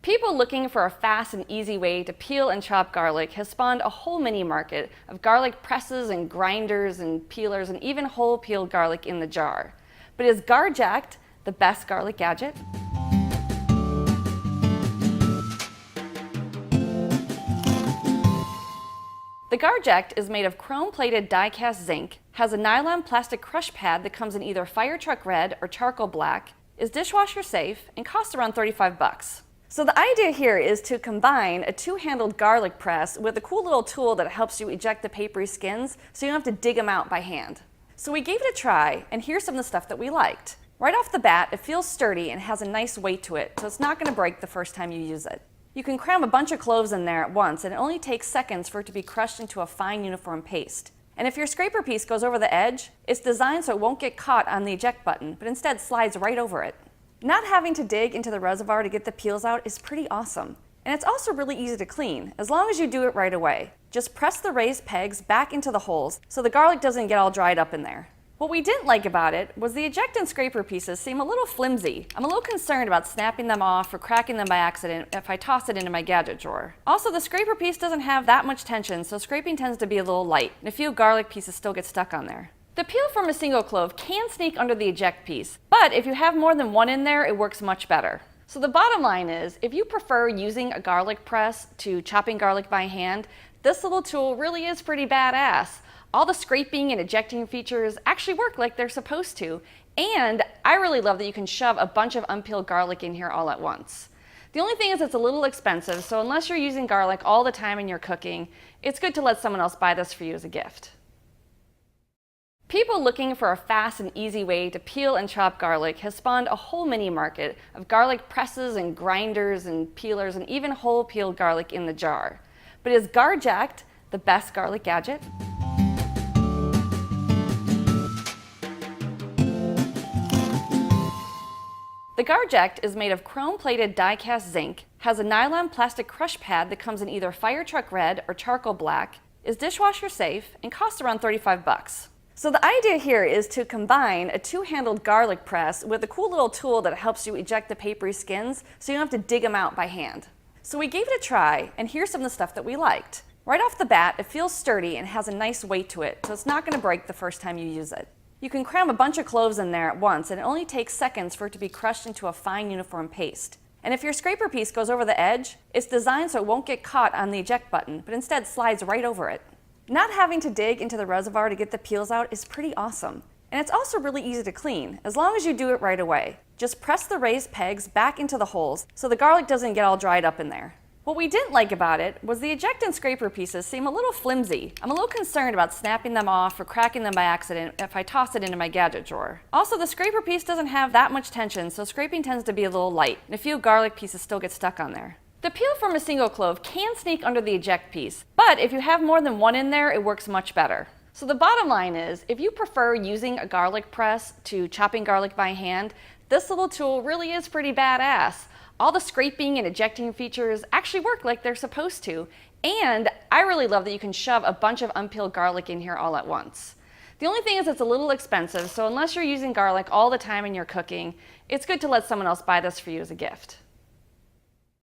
People looking for a fast and easy way to peel and chop garlic has spawned a whole mini market of garlic presses and grinders and peelers and even whole peeled garlic in the jar. But is Garject the best garlic gadget? The Garject is made of chrome-plated die-cast zinc, has a nylon plastic crush pad that comes in either fire truck red or charcoal black, is dishwasher safe, and costs around 35 bucks. So the idea here is to combine a two-handled garlic press with a cool little tool that helps you eject the papery skins so you don't have to dig them out by hand. So we gave it a try, and here's some of the stuff that we liked. Right off the bat, it feels sturdy and has a nice weight to it, so it's not going to break the first time you use it. You can cram a bunch of cloves in there at once, and it only takes seconds for it to be crushed into a fine uniform paste. And if your scraper piece goes over the edge, it's designed so it won't get caught on the eject button, but instead slides right over it. Not having to dig into the reservoir to get the peels out is pretty awesome. And it's also really easy to clean, as long as you do it right away. Just press the raised pegs back into the holes so the garlic doesn't get all dried up in there. What we didn't like about it was the eject and scraper pieces seem a little flimsy. I'm a little concerned about snapping them off or cracking them by accident if I toss it into my gadget drawer. Also, the scraper piece doesn't have that much tension, so scraping tends to be a little light, and a few garlic pieces still get stuck on there. The peel from a single clove can sneak under the eject piece, but if you have more than one in there, it works much better. So the bottom line is, if you prefer using a garlic press to chopping garlic by hand, this little tool really is pretty badass. All the scraping and ejecting features actually work like they're supposed to, and I really love that you can shove a bunch of unpeeled garlic in here all at once. The only thing is it's a little expensive, so unless you're using garlic all the time in your cooking, it's good to let someone else buy this for you as a gift. People looking for a fast and easy way to peel and chop garlic has spawned a whole mini market of garlic presses and grinders and peelers and even whole peeled garlic in the jar. But is Garject the best garlic gadget? The Garject is made of chrome-plated die-cast zinc, has a nylon plastic crush pad that comes in either fire truck red or charcoal black, is dishwasher safe, and costs around 35 bucks. So the idea here is to combine a two-handled garlic press with a cool little tool that helps you eject the papery skins so you don't have to dig them out by hand. So we gave it a try, and here's some of the stuff that we liked. Right off the bat, it feels sturdy and has a nice weight to it, so it's not going to break the first time you use it. You can cram a bunch of cloves in there at once, and it only takes seconds for it to be crushed into a fine uniform paste. And if your scraper piece goes over the edge, it's designed so it won't get caught on the eject button, but instead slides right over it. Not having to dig into the reservoir to get the peels out is pretty awesome. And it's also really easy to clean, as long as you do it right away. Just press the raised pegs back into the holes so the garlic doesn't get all dried up in there. What we didn't like about it was the eject and scraper pieces seem a little flimsy. I'm a little concerned about snapping them off or cracking them by accident if I toss it into my gadget drawer. Also, the scraper piece doesn't have that much tension, so scraping tends to be a little light, and a few garlic pieces still get stuck on there. The peel from a single clove can sneak under the eject piece, but if you have more than one in there, it works much better. So the bottom line is, if you prefer using a garlic press to chopping garlic by hand, this little tool really is pretty badass. All the scraping and ejecting features actually work like they're supposed to, and I really love that you can shove a bunch of unpeeled garlic in here all at once. The only thing is it's a little expensive, so unless you're using garlic all the time in your cooking, it's good to let someone else buy this for you as a gift.